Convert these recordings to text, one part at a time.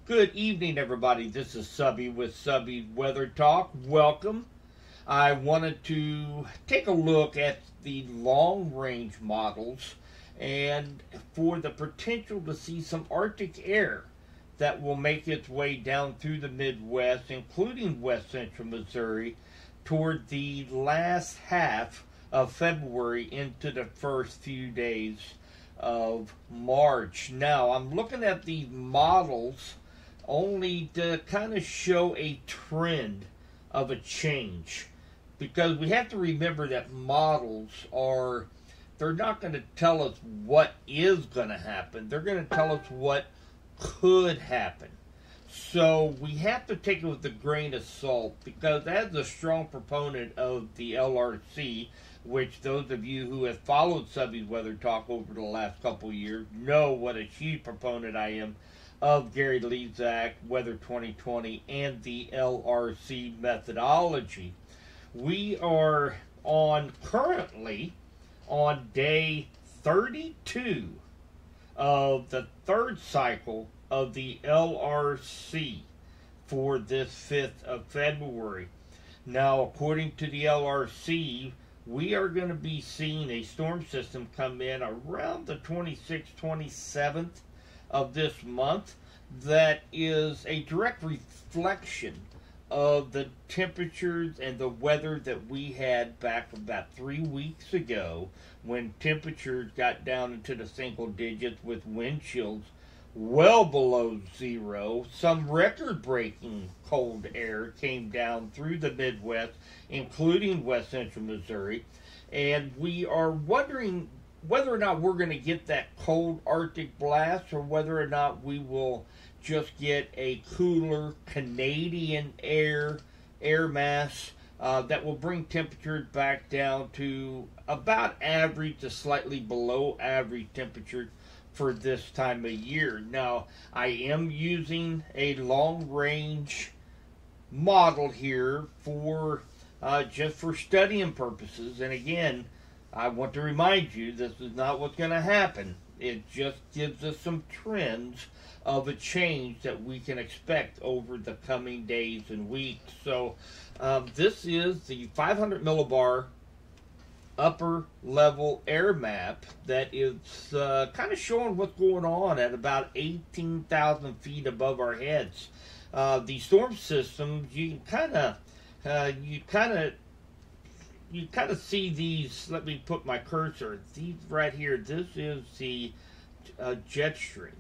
Good evening, everybody. This is Subby with Subby Weather Talk. Welcome. I wanted to take a look at the long range models and for the potential to see some Arctic air that will make its way down through the Midwest, including west central Missouri, toward the last half of February into the first few days of March. Now, I'm looking at the models only to kind of show a trend of a change, because we have to remember that models are, they're not going to tell us what is going to happen, they're going to tell us what could happen. So we have to take it with a grain of salt, because as a strong proponent of the LRC, which those of you who have followed Subby's Weather Talk over the last couple of years know what a huge proponent I am of Gary Lezak, Weather 2020, and the LRC methodology. We are currently on day 32 of the third cycle of the LRC for this 5th of February. Now, according to the LRC, we are going to be seeing a storm system come in around the 26th, 27th of this month that is a direct reflection of the temperatures and the weather that we had back about 3 weeks ago, when temperatures got down into the single digits with wind chills well below zero. Some record-breaking cold air came down through the Midwest, including west central Missouri, and we are wondering whether or not we're going to get that cold Arctic blast, or whether or not we will just get a cooler Canadian air mass that will bring temperatures back down to about average to slightly below average temperature for this time of year. Now, I am using a long range model here for just for studying purposes, and again, I want to remind you, this is not what's going to happen. It just gives us some trends of a change that we can expect over the coming days and weeks. So this is the 500 millibar upper level air map that is kind of showing what's going on at about 18,000 feet above our heads. The storm systems, you kind of see these. Let me put my cursor. These right here. This is the jet stream,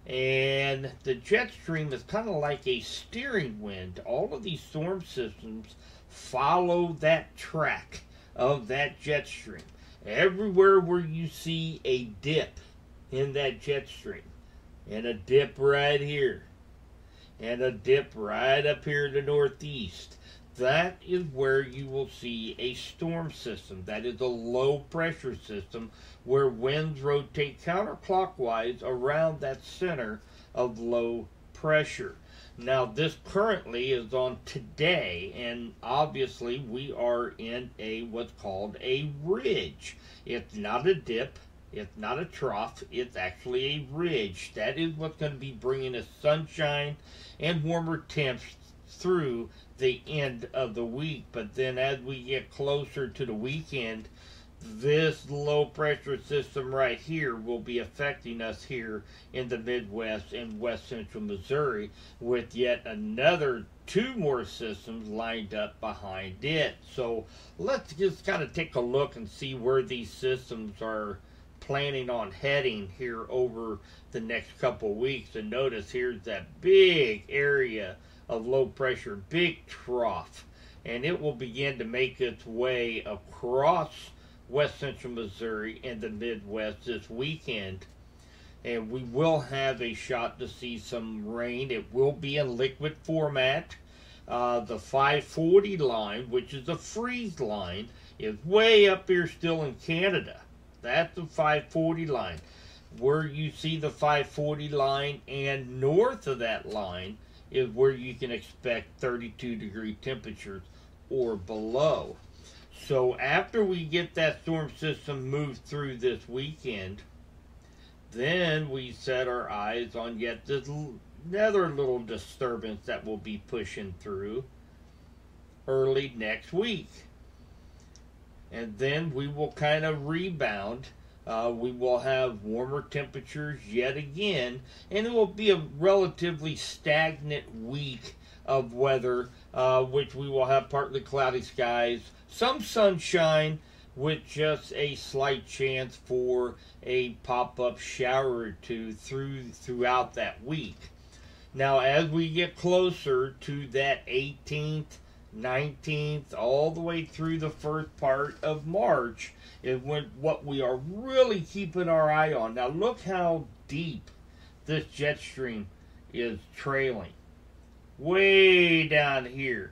and the jet stream is kind of like a steering wind. All of these storm systems follow that track of that jet stream. Everywhere where you see a dip in that jet stream, and a dip right here, and a dip right up here in the northeast, that is where you will see a storm system. That is a low pressure system where winds rotate counterclockwise around that center of low pressure. Now, this currently is on today, and obviously we are in what's called a ridge. It's not a dip, it's not a trough, it's actually a ridge. That is what's going to be bringing us sunshine and warmer temps through the end of the week. But then as we get closer to the weekend, this low pressure system right here will be affecting us here in the Midwest and west central Missouri, with yet another 2 more systems lined up behind it. So let's just kind of take a look and see where these systems are planning on heading here over the next couple of weeks. And notice here's that big area of low pressure, big trough, and it will begin to make its way across west central Missouri and the Midwest this weekend, and we will have a shot to see some rain. It will be in liquid format. The 540 line, which is a freeze line, is way up here still in Canada. That's the 540 line. Where you see the 540 line and north of that line is where you can expect 32-degree temperatures or below. So after we get that storm system moved through this weekend, then we set our eyes on yet this another little disturbance that will be pushing through early next week. And then we will kind of rebound. We will have warmer temperatures yet again, and it will be a relatively stagnant week of weather, which we will have partly cloudy skies, some sunshine, with just a slight chance for a pop-up shower or two throughout that week. Now, as we get closer to that 18th, 19th, all the way through the first part of March, is when what we are really keeping our eye on. Now, look how deep this jet stream is trailing. Way down here.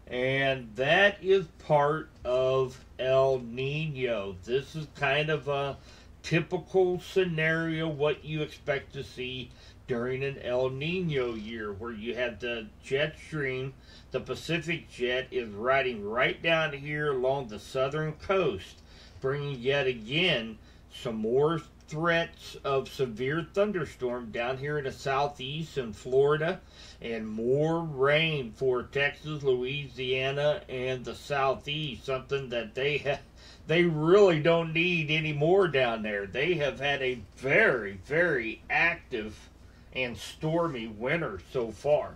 And that is part of El Nino. This is kind of a typical scenario, what you expect to see during an El Nino year, where you have the jet stream, the Pacific jet is riding right down here along the southern coast, bringing yet again some more threats of severe thunderstorm down here in the southeast and Florida, and more rain for Texas, Louisiana, and the southeast, something that they really don't need any more down there. They have had a very, very active and stormy winter so far.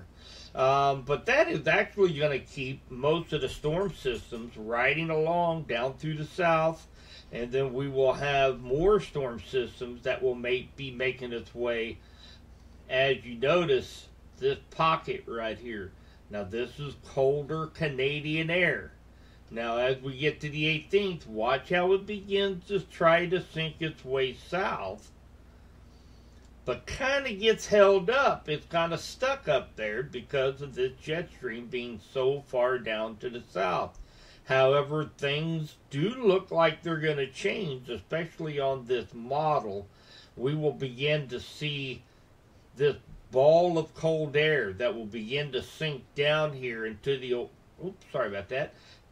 But that is actually going to keep most of the storm systems riding along down through the south, and then we will have more storm systems that will be making its way, as you notice, this pocket right here. Now, this is colder Canadian air. Now, as we get to the 18th, watch how it begins to try to sink its way south, but kind of gets held up. It's kind of stuck up there because of this jet stream being so far down to the south. However, things do look like they're going to change, especially on this model. We will begin to see this ball of cold air that will begin to sink down here into the,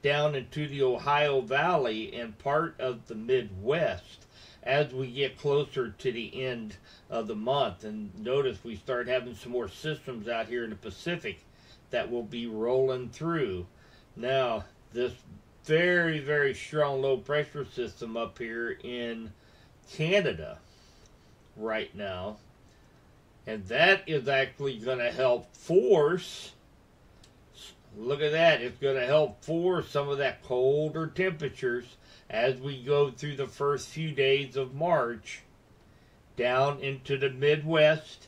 down into the Ohio Valley and part of the Midwest as we get closer to the end of the month. And notice we start having some more systems out here in the Pacific that will be rolling through. Now, this very, very strong low pressure system up here in Canada right now, and that is actually going to help force, look at that, it's going to help force some of that colder temperatures as we go through the first few days of March down into the Midwest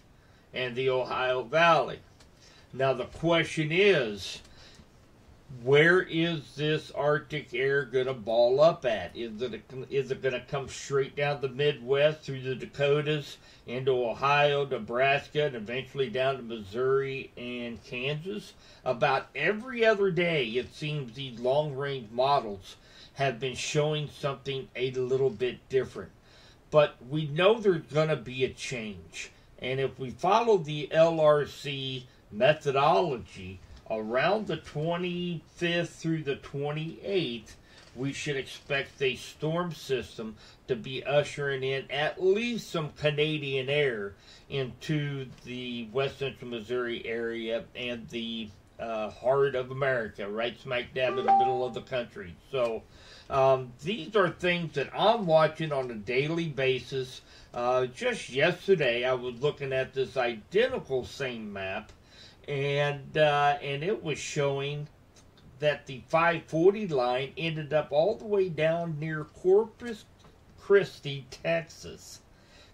and the Ohio Valley. Now the question is, where is this Arctic air going to ball up at? Is it going to come straight down the Midwest through the Dakotas into Ohio, Nebraska, and eventually down to Missouri and Kansas? About every other day, it seems these long-range models have been showing something a little bit different. But we know there's going to be a change. And if we follow the LRC methodology, around the 25th through the 28th, we should expect a storm system to be ushering in at least some Canadian air into the west central Missouri area and the heart of America, right smack dab in the middle of the country. So these are things that I'm watching on a daily basis. Just yesterday, I was looking at this identical same map, and it was showing that the 540 line ended up all the way down near Corpus Christi, Texas,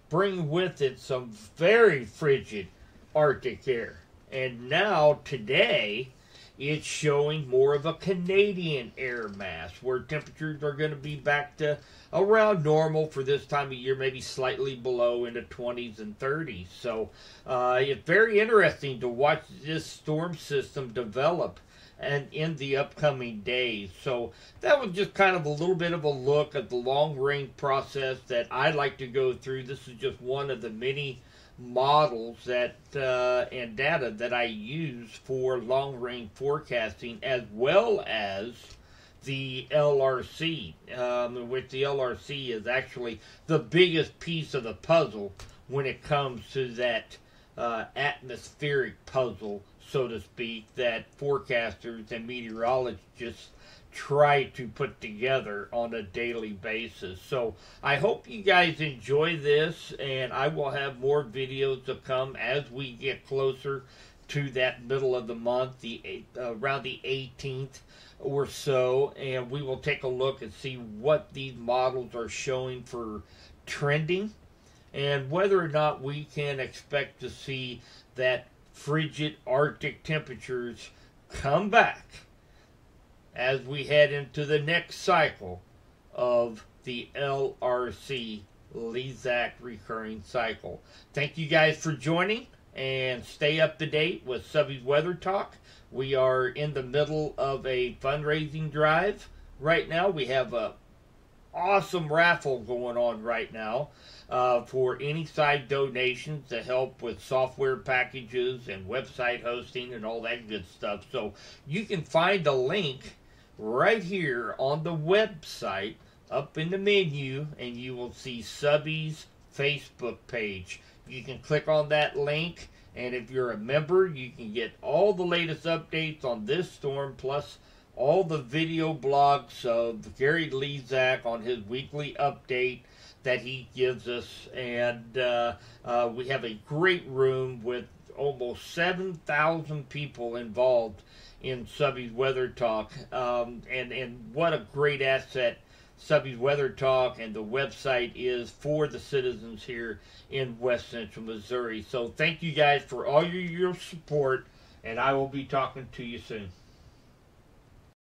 bringing with it some very frigid Arctic air. And now, today, it's showing more of a Canadian air mass, where temperatures are going to be back to around normal for this time of year, maybe slightly below in the 20s and 30s. So it's very interesting to watch this storm system develop and in the upcoming days. So that was just kind of a little bit of a look at the long-range process that I like to go through. This is just one of the many models that and data that I use for long-range forecasting, as well as the LRC, which the LRC is actually the biggest piece of the puzzle when it comes to that atmospheric puzzle, so to speak, that forecasters and meteorologists try to put together on a daily basis. So I hope you guys enjoy this, and I will have more videos to come as we get closer to that middle of the month, around the 18th or so, and we will take a look and see what these models are showing for trending and whether or not we can expect to see that frigid Arctic temperatures come back as we head into the next cycle of the LRC LEZAC recurring cycle. Thank you guys for joining, and stay up to date with Subby's Weather Talk. We are in the middle of a fundraising drive right now. We have a awesome raffle going on right now for any side donations to help with software packages and website hosting and all that good stuff. So you can find the link right here on the website up in the menu, and you will see Subby's Facebook page. You can click on that link, and if you're a member, you can get all the latest updates on this storm, plus all the video blogs of Gary LEZAC on his weekly update that he gives us. And we have a great room with almost 7,000 people involved in Subby's Weather Talk. And what a great asset Subby's Weather Talk and the website is for the citizens here in West Central Missouri. So thank you guys for all your support, and I will be talking to you soon.